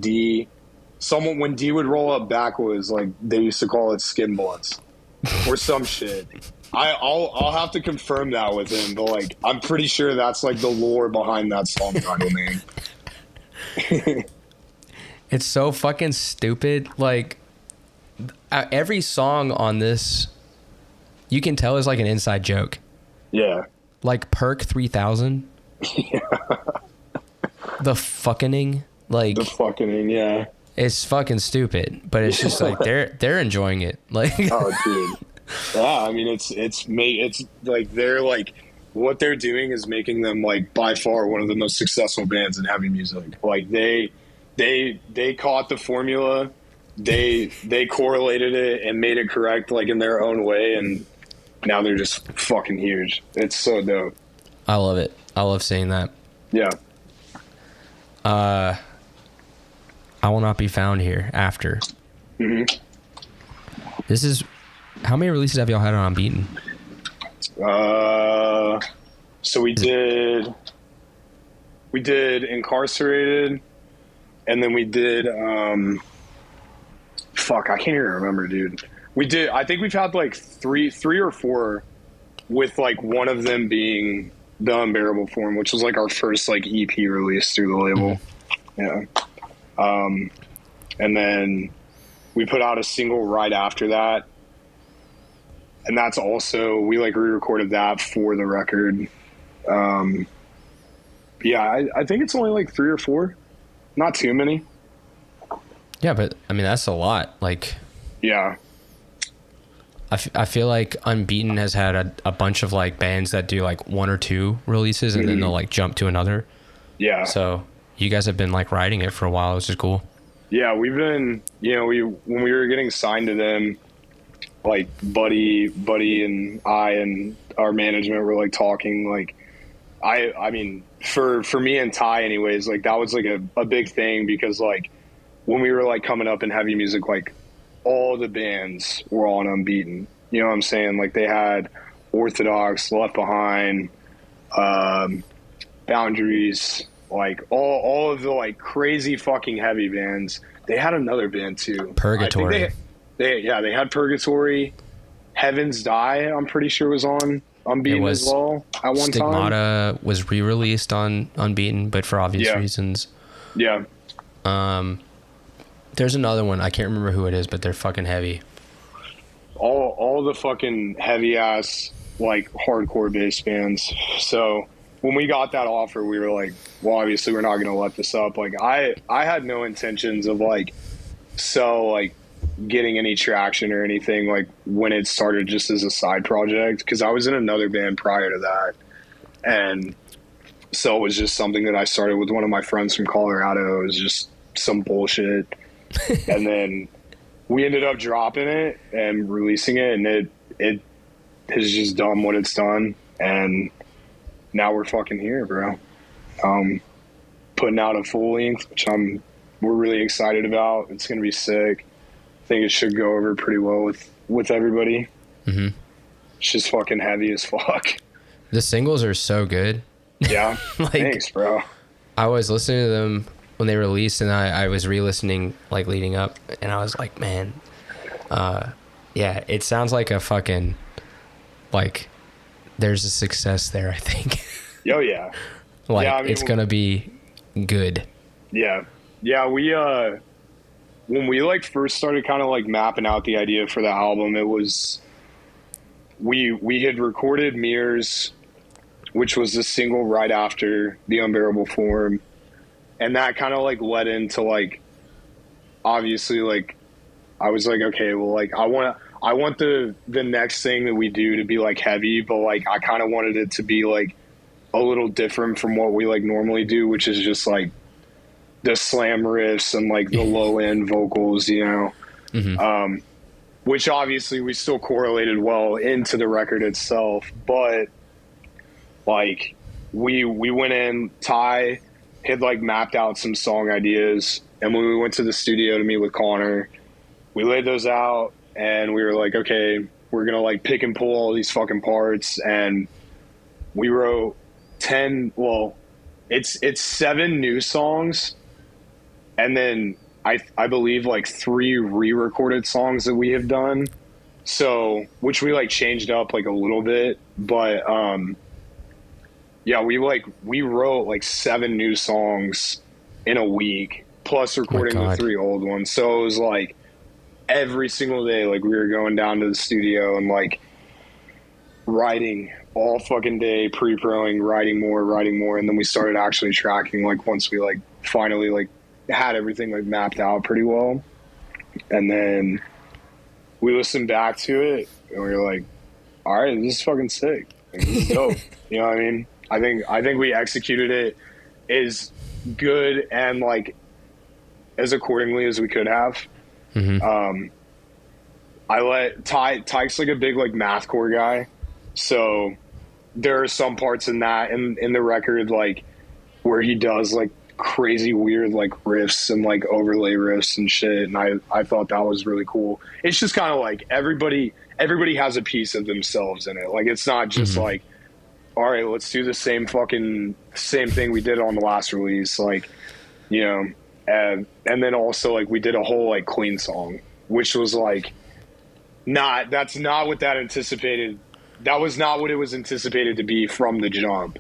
when D would roll up backwards, like they used to call it Skin Blunts or some shit. I'll have to confirm that with him, but like I'm pretty sure that's like the lore behind that song title name. It's so fucking stupid. Like every song on this, you can tell is like an inside joke. Yeah. Like Perk 3000. Yeah. The fucking like. The fucking yeah. It's fucking stupid, but it's just like they're enjoying it. Like. Oh, dude. Yeah, I mean it's like they're like what they're doing is making them like by far one of the most successful bands in heavy music. Like they caught the formula, they correlated it and made it correct like in their own way, and now they're just fucking huge. It's so dope. I love it. I love seeing that. Yeah. I Will Not Be Found here after. Mm-hmm. This is. How many releases have y'all had on Unbeaten? So we did Incarcerated, and then we did fuck, I can't even remember, dude. I think we've had like three or four, with like one of them being The Unbearable Form, which was like our first like EP release through the label. Mm-hmm. Yeah. And then we put out a single right after that. And that's also, we like re-recorded that for the record. Yeah, I think it's only like 3 or 4. Not too many. Yeah, but I mean, that's a lot. Like, yeah. I feel like Unbeaten has had a bunch of like bands that do like 1 or 2 releases and then they'll like jump to another. Yeah. So you guys have been like riding it for a while, which is cool. Yeah, we've been, when we were getting signed to them, like Buddy and I and our management were like talking, like I mean for me and Ty anyways, like that was like a big thing because like when we were like coming up in heavy music, like all the bands were on Unbeaten. You know what I'm saying? Like they had Orthodox, Left Behind, Boundaries, like all of the like crazy fucking heavy bands. They had another band too. Purgatory. They had Purgatory. Heaven's Die, I'm pretty sure was on Unbeaten as well at one time. Stigmata was re-released on Unbeaten, but for obvious reasons. Yeah. There's another one. I can't remember who it is, but they're fucking heavy. All the fucking heavy ass like hardcore bass bands. So when we got that offer, we were like, well, obviously we're not gonna let this up. Like I had no intentions of like getting any traction or anything like when it started just as a side project, because I was in another band prior to that, and so it was just something that I started with one of my friends from Colorado. It was just some bullshit. And then we ended up dropping it and releasing it, and it has just done what it's done, and now we're fucking here, bro. Putting out a full length, which we're really excited about. It's gonna be sick. I think it should go over pretty well with everybody. Mm-hmm. It's just fucking heavy as fuck. The singles are so good. Yeah. Thanks, bro. I was listening to them when they released, and I was re-listening like leading up, and I was like, man, it sounds like a fucking, like, there's a success there, I think. Oh yeah. It's gonna be good. Yeah. We when we like first started kind of like mapping out the idea for the album, it was we had recorded Mirrors, which was the single right after The Unbearable Form. And that kind of like led into like, obviously, like, I was like, okay, well, like I want the next thing that we do to be like heavy, but like I kind of wanted it to be like a little different from what we like normally do, which is just like the slam riffs and like the low end vocals, you know. Mm-hmm. Which obviously we still correlated well into the record itself, but like we went in, Ty had like mapped out some song ideas, and when we went to the studio to meet with Conder, we laid those out, and we were like, okay, we're gonna like pick and pull all these fucking parts, and we wrote it's 7 new songs, and then I believe like 3 re-recorded songs that we have done, so which we like changed up like a little bit, but we wrote like 7 new songs in a week, plus recording the 3 old ones. So it was like every single day, like we were going down to the studio and like writing all fucking day, pre-proing, writing more. And then we started actually tracking, like once we like finally like had everything like mapped out pretty well. And then we listened back to it and we were like, all right, this is fucking sick. Like, this is dope. You know what I mean? I think we executed it as good and like as accordingly as we could have. Mm-hmm. I let Tyke's like a big like mathcore guy, so there are some parts in that in the record like where he does like crazy weird like riffs and like overlay riffs and shit, and I thought that was really cool. It's just kind of like everybody has a piece of themselves in it. Like it's not just mm-hmm. like, all right, let's do the same thing we did on the last release, like, you know. And then also like we did a whole like clean song, which was like that's not what that anticipated. That was not what it was anticipated to be from the jump.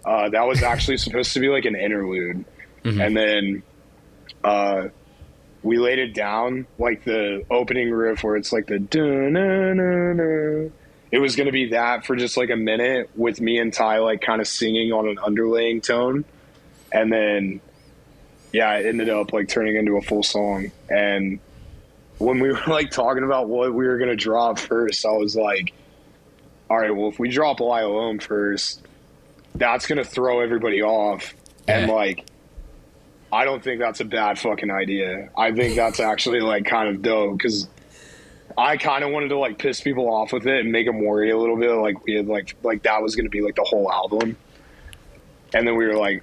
That was actually supposed to be like an interlude. Mm-hmm. And then we laid it down like the opening riff where it's like the dun-na-na-na. It was going to be that for just like a minute with me and Ty like kind of singing on an underlaying tone. And then, yeah, it ended up like turning into a full song. And when we were like talking about what we were going to drop first, I was like, all right, well, if we drop Lie Alone first, that's going to throw everybody off. Yeah. And like, I don't think that's a bad fucking idea. I think that's actually like kind of dope, because I kind of wanted to like piss people off with it and make them worry a little bit. Like we had like that was going to be like the whole album. And then we were like,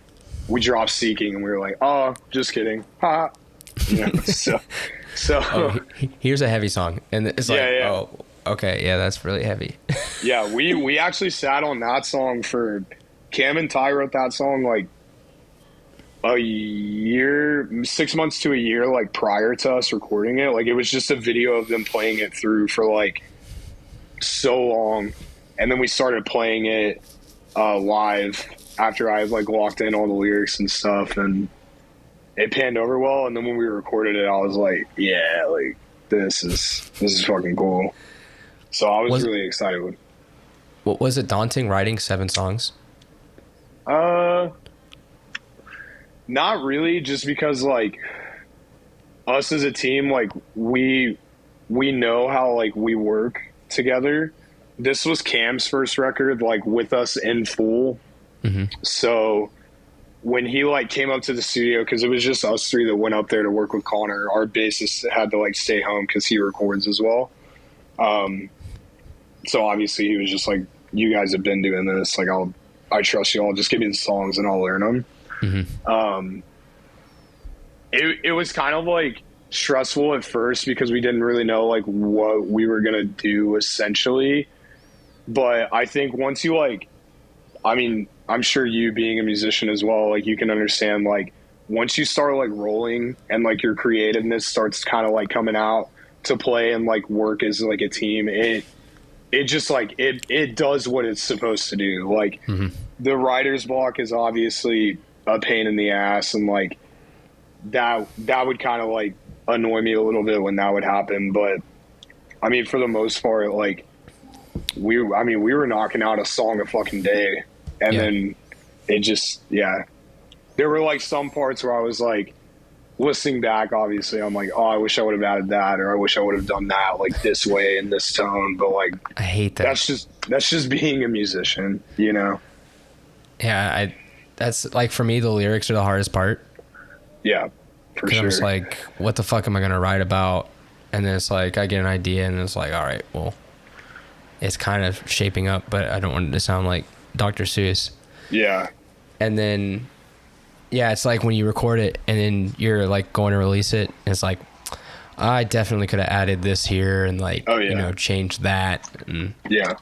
we dropped Seeking and we were like, oh, just kidding. Ha. You know, so here's a heavy song. And it's like, oh, okay. Yeah, that's really heavy. Yeah. We actually sat on that song for Cam and Ty wrote that song like a year, 6 months to a year, like prior to us recording it. Like it was just a video of them playing it through for like so long, and then we started playing it live after I like locked in all the lyrics and stuff, and it panned over well. And then when we recorded it, I was like, yeah, like this is fucking cool. So I was really excited with. What was it daunting writing 7 songs? Not really, just because like us as a team, like we know how like we work together. This was Cam's first record, like with us in full. Mm-hmm. So when he like came up to the studio, because it was just us 3 that went up there to work with Conder, our bassist had to like stay home because he records as well. So obviously he was just like, you guys have been doing this, like I trust you all, just give me the songs and I'll learn them. Mm-hmm. It was kind of like stressful at first because we didn't really know like what we were gonna do essentially, but I think once you like, I mean, I'm sure you being a musician as well, like you can understand like once you start like rolling and like your creativeness starts kind of like coming out to play and like work as like a team, it just like it does what it's supposed to do. Like mm-hmm. The writer's block is obviously a pain in the ass, and like that would kind of like annoy me a little bit when that would happen. But I mean, for the most part, like we were knocking out a song a fucking day, and then it just there were like some parts where I was like, listening back, obviously I'm like, oh, I wish I would have added that, or I wish I would have done that like this way in this tone. But like, I hate that. That's just being a musician, you know? Yeah, that's like, for me, the lyrics are the hardest part. Yeah, for sure. I'm just like, what the fuck am I gonna write about? And then it's like I get an idea, and it's like, all right, well, it's kind of shaping up, but I don't want it to sound like Dr. Seuss. Yeah. And then it's like when you record it and then you're like going to release it, and it's like, I definitely could have added this here and like, you know, changed that. And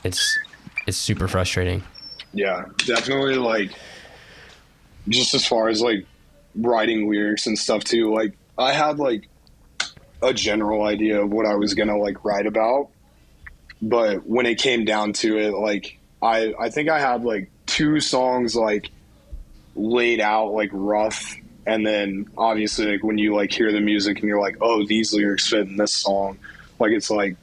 it's super frustrating. Yeah, definitely. Like, just as far as like writing lyrics and stuff too, like I had like a general idea of what I was going to like write about. But when it came down to it, like I think I had like 2 songs like laid out like rough, and then obviously like when you like hear the music and you're like, oh, these lyrics fit in this song, like it's like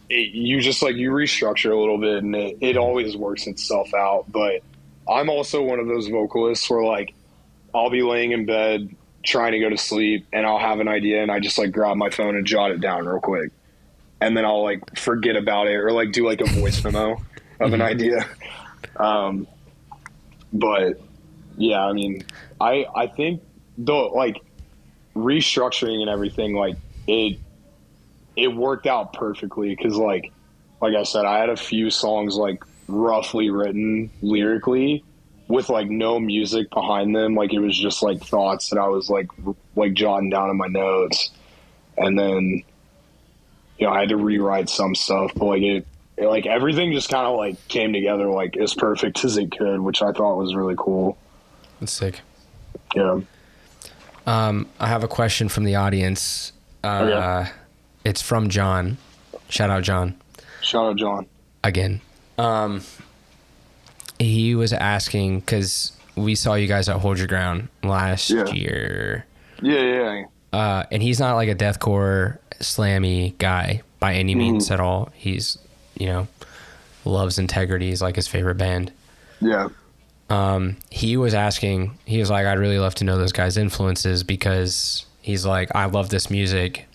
you just like you restructure a little bit, and it always works itself out. But I'm also one of those vocalists where like I'll be laying in bed trying to go to sleep, and I'll have an idea, and I just like grab my phone and jot it down real quick, and then I'll like forget about it, or like do like a voice memo of an idea. But yeah, I mean, I think though, like restructuring and everything, like it worked out perfectly, because like I said, I had a few songs like roughly written lyrically with like no music behind them. Like it was just like thoughts that I was like jotting down in my notes, and then I had to rewrite some stuff, but like it like everything just kind of like came together like as perfect as it could, which I thought was really cool. That's sick. Yeah. I have a question from the audience. It's from John. Shout out, John. Shout out, John. Again. He was asking, because we saw you guys at Hold Your Ground last year. Yeah. And he's not like a deathcore slammy guy by any means at all. He's, loves Integrity. He's like his favorite band. Yeah. He was asking, he was like, I'd really love to know those guys' influences, because he's like, I love this music,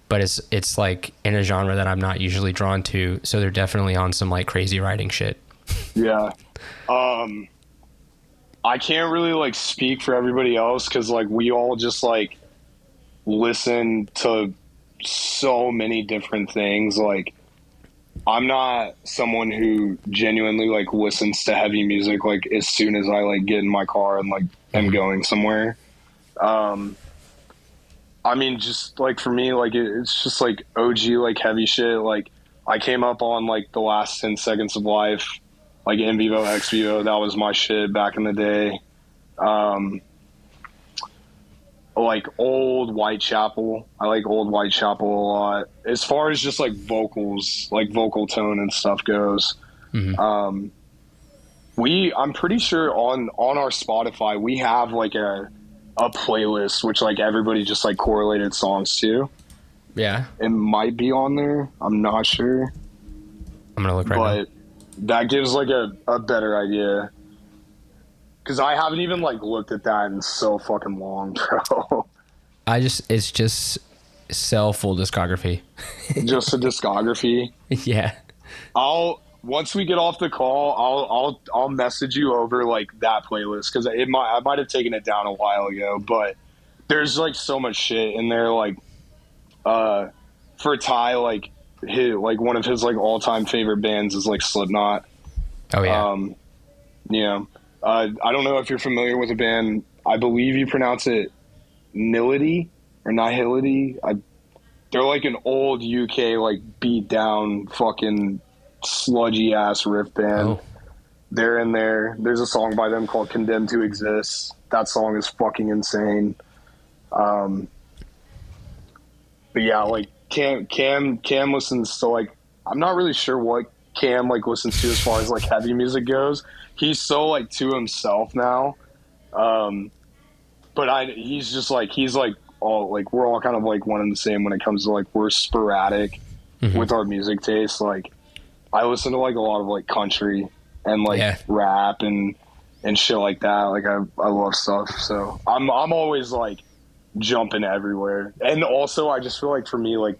but it's like in a genre that I'm not usually drawn to. So they're definitely on some like crazy writing shit. Yeah. I can't really like speak for everybody else, because like we all just like listen to so many different things. Like I'm not someone who genuinely like listens to heavy music like as soon as I like get in my car and like am going somewhere. I mean, just like for me, like it's just like OG like heavy shit. Like I came up on like The Last 10 Seconds of Life, like In Vivo Ex Vivo. That was my shit back in the day. A like old Whitechapel. I like old Whitechapel a lot. As far as just like vocals, like vocal tone and stuff goes. I'm pretty sure on our Spotify we have like a playlist which like everybody just like correlated songs to. Yeah. It might be on there. I'm not sure. I'm gonna look right now. But that gives like a better idea. Because I haven't even like looked at that in so fucking long, bro. It's just sell full discography. Just a discography. Yeah. Once we get off the call, I'll message you over like that playlist because I might have taken it down a while ago, but there's like so much shit in there. Like, for Ty, like one of his like all time favorite bands is like Slipknot. Oh yeah. Yeah. I don't know if you're familiar with a band. I believe you pronounce it Nihility or Nihility. They're like an old UK like beat down fucking sludgy ass riff band. Oh. They're in there. There's a song by them called Condemned to Exist. That song is fucking insane. But yeah, like Cam listens to like, I'm not really sure what Cam like listens to as far as like heavy music goes. He's so like to himself now. But he's like all like, we're all kind of like one and the same when it comes to like, we're sporadic with our music taste. Like I listen to like a lot of like country and like rap and shit like that. Like I love stuff. So I'm always like jumping everywhere. And also I just feel like for me, like,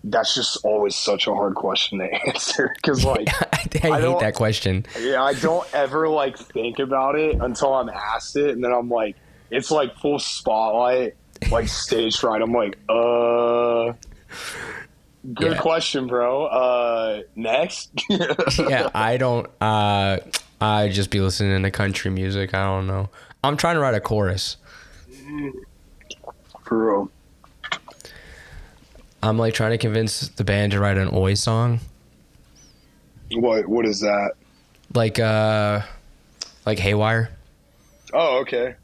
that's just always such a hard question to answer because like I hate that question. Yeah, I don't ever like think about it until I'm asked it, and then I'm like, it's like full spotlight, like stage fright. I'm like, good question, bro. Next. Yeah, I don't. I just be listening to country music. I don't know. I'm trying to write a chorus. For real. I'm like trying to convince the band to write an Oi song. What is that? Like Haywire. Oh, okay.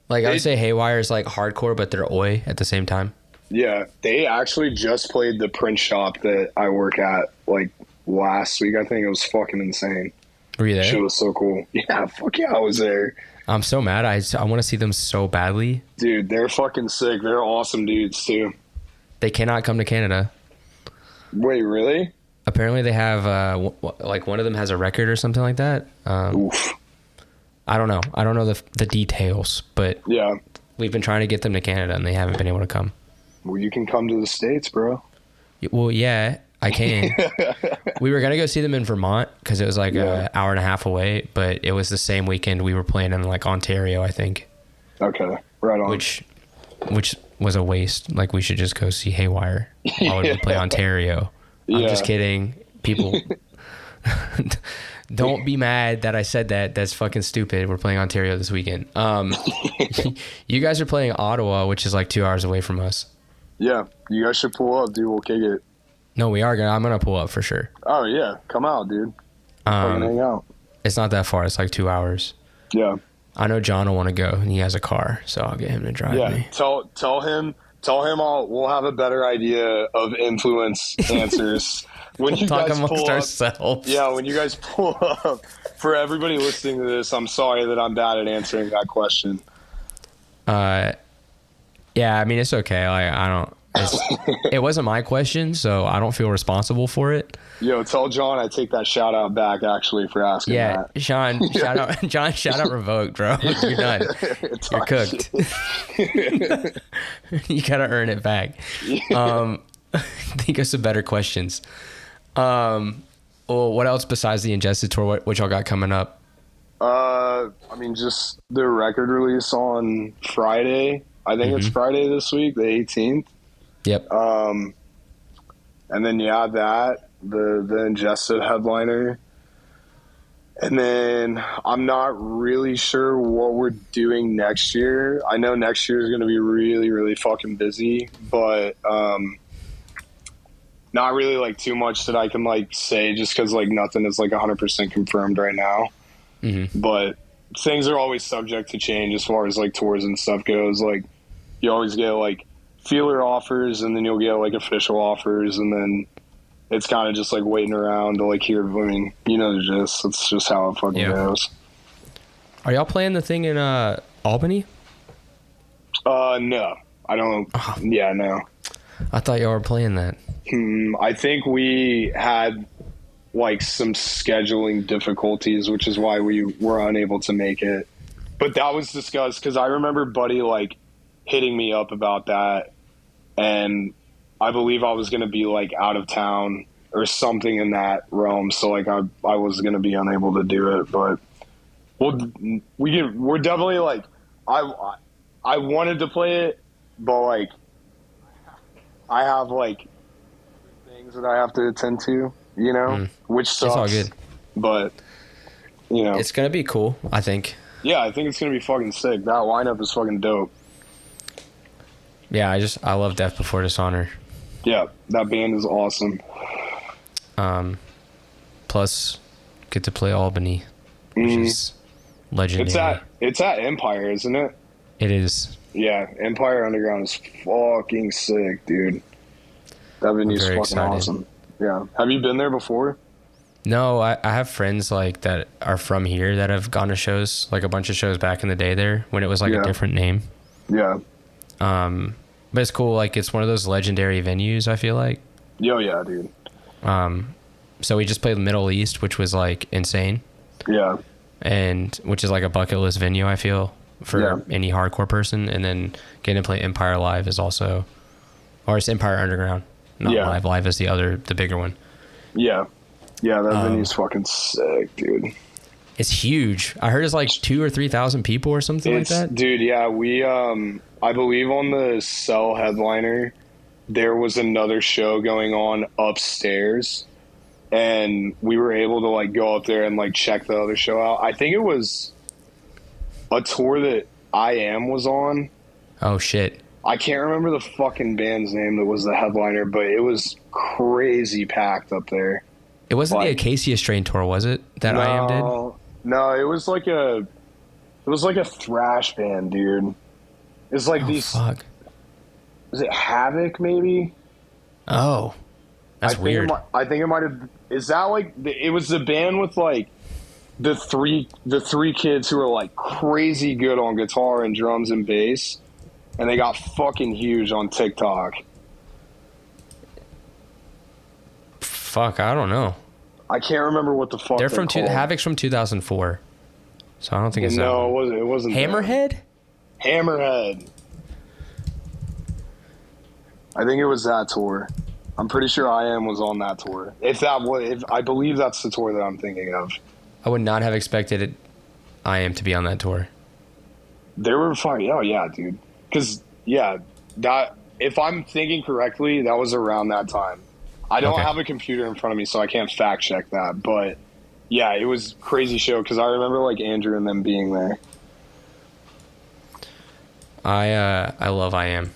Like I would say Haywire is like hardcore, but they're Oi at the same time. Yeah, they actually just played the print shop that I work at like last week. I think it was fucking insane. Were you there? Shit was so cool. Yeah, fuck yeah, I was there. I'm so mad. I want to see them so badly. Dude, they're fucking sick. They're awesome dudes too. They cannot come to Canada. Wait, really? Apparently they have like one of them has a record or something like that. Oof. I don't know. I don't know the details, but yeah, we've been trying to get them to Canada and they haven't been able to come. Well, you can come to the States, bro. Well, yeah, I can. We were going to go see them in Vermont because it was like an hour and a half away, but it was the same weekend we were playing in like Ontario, I think. Okay, right on. Which was a waste. Like we should just go see Haywire. Why would we play Ontario? I'm just kidding. People, don't be mad that I said that. That's fucking stupid. We're playing Ontario this weekend. You guys are playing Ottawa, which is like 2 hours away from us. Yeah, you guys should pull up, dude. We'll kick it. No, we are gonna. I'm gonna pull up for sure. Oh yeah, come out, dude. Hang out. It's not that far. It's like 2 hours. Yeah. I know John will want to go, and he has a car, so I'll get him to drive me. Tell him we'll have a better idea of influence answers when you talk guys amongst pull ourselves. Up. Yeah, when you guys pull up. For everybody listening to this, I'm sorry that I'm bad at answering that question. Yeah, I mean it's okay. Like I don't. It wasn't my question, so I don't feel responsible for it. Yo, tell John I take that shout out back actually for asking that. Yeah, Sean, shout out, John, shout out revoked, bro. You're done. You're cooked. You gotta earn it back. Think of some better questions. Well, what else besides the Ingested tour? What y'all got coming up? I mean, just the record release on Friday. I think it's Friday this week, the 18th. Yep. And then the Ingested headliner. And then I'm not really sure what we're doing next year. I know next year is going to be really, really fucking busy, but not really like too much that I can like say just because like nothing is like 100% confirmed right now. But things are always subject to change as far as like tours and stuff goes. Like you always get like feeler offers, and then you'll get like official offers, and then it's kind of just like waiting around to like hear. I mean, you know, it's just how it fucking goes. Are y'all playing the thing in Albany? No, I don't. Oh. Yeah, no. I thought y'all were playing that. I think we had like some scheduling difficulties, which is why we were unable to make it. But that was discussed because I remember Buddy like hitting me up about that, and I believe I was going to be like out of town or something in that realm. So like I was going to be unable to do it, but we're definitely like, I wanted to play it, but like I have like things that I have to attend to, you know, which sucks. It's all good, but you know, it's going to be cool. I think. Yeah, I think it's going to be fucking sick. That lineup is fucking dope. Yeah, I love Death Before Dishonor. Yeah, that band is awesome. Plus, get to play Albany, which is legendary. It's at Empire, isn't it? It is. Yeah, Empire Underground is fucking sick, dude. That venue's fucking excited. Awesome. Yeah. Have you been there before? No, I have friends like that are from here that have gone to shows, like a bunch of shows back in the day there when it was like a different name. Yeah. But it's cool. Like it's one of those legendary venues, I feel like. Yo, yeah, dude. So we just played Middle East, which was like insane. Yeah. And which is like a bucket list venue, I feel, for any hardcore person. And then getting to play Empire Live is also, or it's Empire Underground, not Live. Live is the bigger one. Yeah. Yeah, that venue's fucking sick, dude. It's huge. I heard it's like 2,000 or 3,000 people or something like that. Dude, yeah, we I believe on the Cell headliner there was another show going on upstairs, and we were able to like go up there and like check the other show out. I think it was a tour that I Am was on. Oh shit. I can't remember the fucking band's name that was the headliner, but it was crazy packed up there. It wasn't like, the Acacia Strain tour, was it? That I Am did? No, it was like a thrash band, dude. It's like fuck. Was it Havoc maybe? Oh. That's weird. I think it might have. Is that like it was the band with like the three kids who are like crazy good on guitar and drums and bass, and they got fucking huge on TikTok. Fuck, I don't know. I can't remember what the fuck they're from. Havoc's from 2004, so I don't think it's no. It wasn't. Hammerhead. Hammerhead. I think it was that tour. I'm pretty sure I Am was on that tour. If I believe that's the tour that I'm thinking of. I would not have expected I Am to be on that tour. They were fine. Oh yeah, dude. Because that if I'm thinking correctly, that was around that time. I don't have a computer in front of me, so I can't fact check that. But yeah, it was a crazy show because I remember like Andrew and them being there. I love I Am.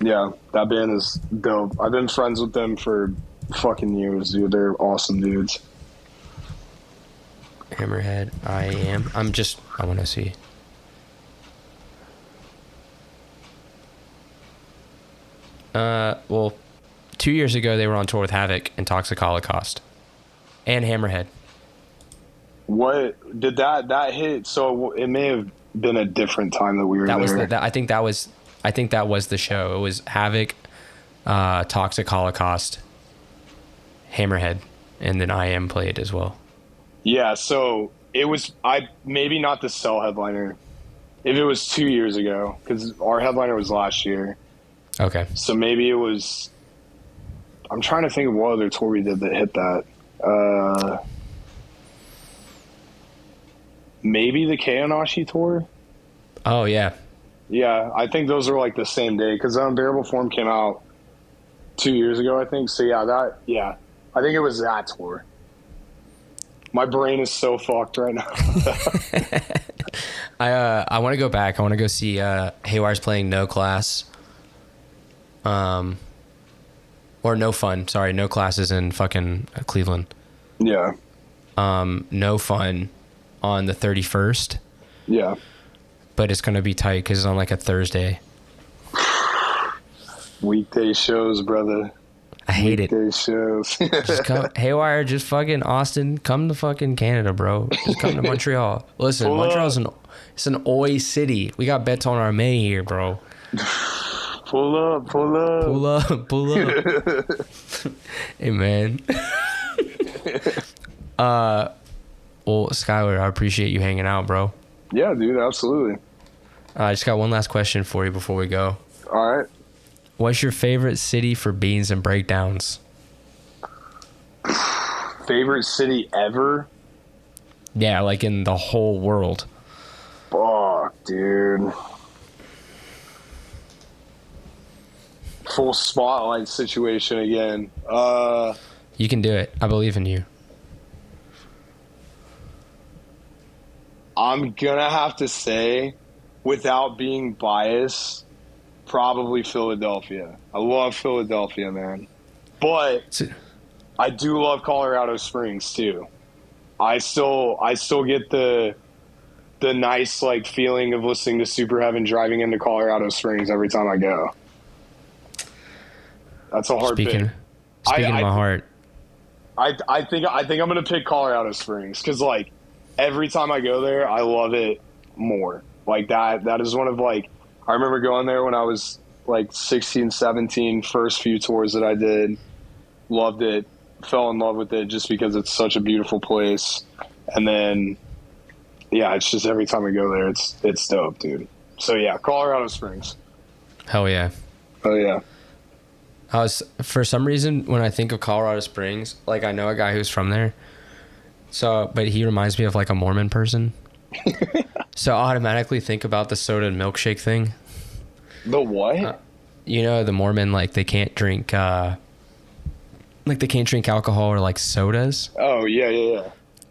Yeah, that band is dope. I've been friends with them for fucking years, dude. They're awesome dudes. Hammerhead, I Am. I want to see. Well, 2 years ago they were on tour with Havoc and Toxic Holocaust and Hammerhead. What did that hit? So it may have been a different time that we were there. I think that was the show. It was Havoc, Toxic Holocaust, Hammerhead, and then I Am played as well. Yeah, so it was maybe not the Cell headliner. If it was 2 years ago, because our headliner was last year. Okay. So maybe it was. I'm trying to think of what other tour we did that hit that. Maybe the Keonashi tour. Oh yeah. Yeah, I think those are like the same day because the Unbearable Form came out 2 years ago, I think. So I think it was that tour. My brain is so fucked right now. I want to go back. I want to go see Haywire's playing No Class. Or No Fun. Sorry, No Class is in fucking Cleveland. Yeah. No Fun on the 31st. Yeah. But it's going to be tight because it's on like a Thursday. Weekday shows, brother. I hate Weekday shows. Just come, Haywire, just fucking Austin, come to fucking Canada, bro. Just come to Montreal. Listen, Montreal's it's an oi city. We got bets on our May here, bro. Pull up. Hey, man. Well, Skyler, I appreciate you hanging out, bro. Yeah, dude, absolutely. I just got one last question for you before we go. All right. What's your favorite city for beans and breakdowns? Favorite city ever? Yeah, like in the whole world. Fuck, dude. Full spotlight situation again. You can do it. I believe in you. I'm gonna have to say, without being biased, probably Philadelphia. I love Philadelphia, man. But I do love Colorado Springs too. I still get the nice like feeling of listening to Super Heaven driving into Colorado Springs every time I go. That's a hard Speaking of my heart. I think I'm gonna pick Colorado Springs because like every time I go there, I love it more. Like that is one of like, I remember going there when I was like 16, 17, first few tours that I did, loved it, fell in love with it just because it's such a beautiful place. And then, yeah, it's just every time I go there, it's dope, dude. So yeah, Colorado Springs. Hell yeah. Oh yeah. For some reason, when I think of Colorado Springs, like I know a guy who's from there. But he reminds me of like a Mormon person. So I automatically think about the soda and milkshake thing. The what? The Mormon, like they can't drink alcohol or like sodas. Oh yeah.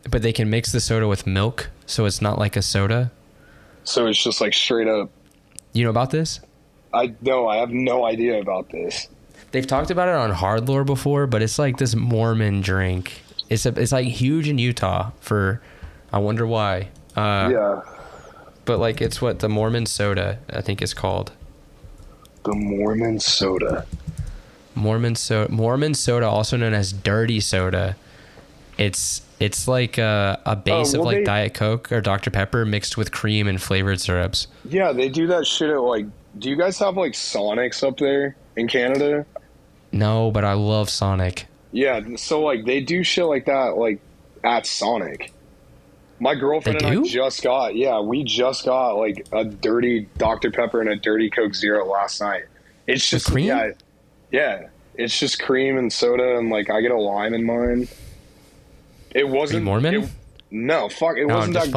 But they can mix the soda with milk, so it's not like a soda. So it's just like straight up. You know about this? I have no idea about this. They've talked about it on Hard Lore before, but it's like this Mormon drink. It's like huge in Utah for, I wonder why. Yeah. But like it's what the Mormon soda, I think is called. The Mormon soda. Mormon soda, also known as dirty soda. It's like a base of like Diet Coke or Dr. Pepper mixed with cream and flavored syrups. Yeah, they do that shit at like, do you guys have like Sonics up there in Canada? No, but I love Sonic. Yeah, so like they do shit like that like at Sonic. My girlfriend and I we just got like a dirty Dr. Pepper and a dirty Coke Zero last night. It's just cream? Yeah. It's just cream and soda and like I get a lime in mine. It wasn't. Are you Mormon? No, fuck. It wasn't that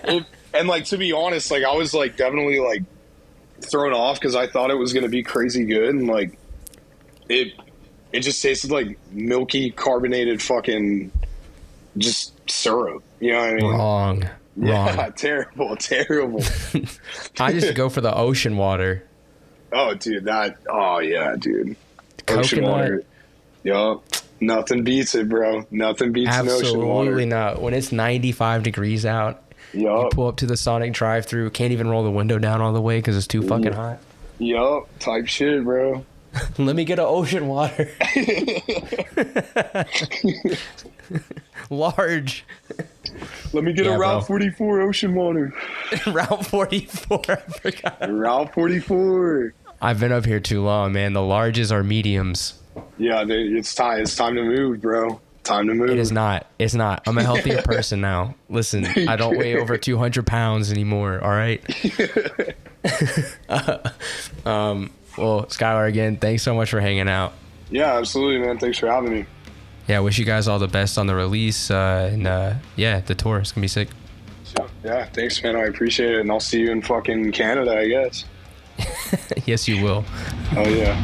good. And like to be honest, like I was like definitely like thrown off because I thought it was gonna be crazy good and like it just tasted like milky carbonated fucking just syrup. You know what I mean? Wrong. Yeah, terrible. I just go for the ocean water. Oh, dude, yeah, dude. Coconut. Ocean water. Yup. Nothing beats it, bro. Nothing beats an ocean water. Absolutely not. When it's 95 degrees out, you pull up to the Sonic drive-thru, can't even roll the window down all the way because it's too fucking hot. Yup. Type shit, bro. Let me get an ocean water. Large. Let me get a Route 44 ocean water. Route 44. I forgot. Route 44. I've been up here too long, man. The larges are mediums. Yeah, it's time. It's time to move, bro. Time to move. It is not. It's not. I'm a healthier person now. Listen, I don't weigh over 200 pounds anymore. All right. Well, Skyler, again, thanks so much for hanging out. Yeah, absolutely, man. Thanks for having me. Yeah, wish you guys all the best on the release. And the tour. It's going to be sick. Yeah, thanks, man. I appreciate it. And I'll see you in fucking Canada, I guess. Yes, you will. Oh, yeah.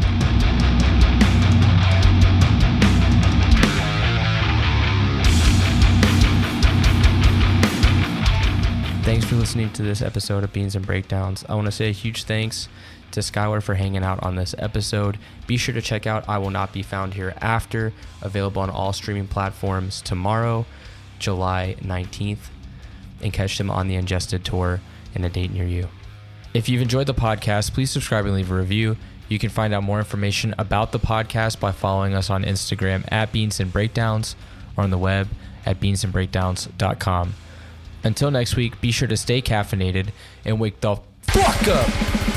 Thanks for listening to this episode of Beans and Breakdowns. I want to say a huge thanks to Skyler for hanging out on this episode. Be sure to check out I Will Not Be Found Hereafter, available on all streaming platforms tomorrow, July 19th, and catch them on the Ingested Tour in a date near you. If you've enjoyed the podcast, please subscribe and leave a review. You can find out more information about the podcast by following us on Instagram at Beans and Breakdowns or on the web at beansandbreakdowns.com. Until next week, be sure to stay caffeinated and wake the fuck up.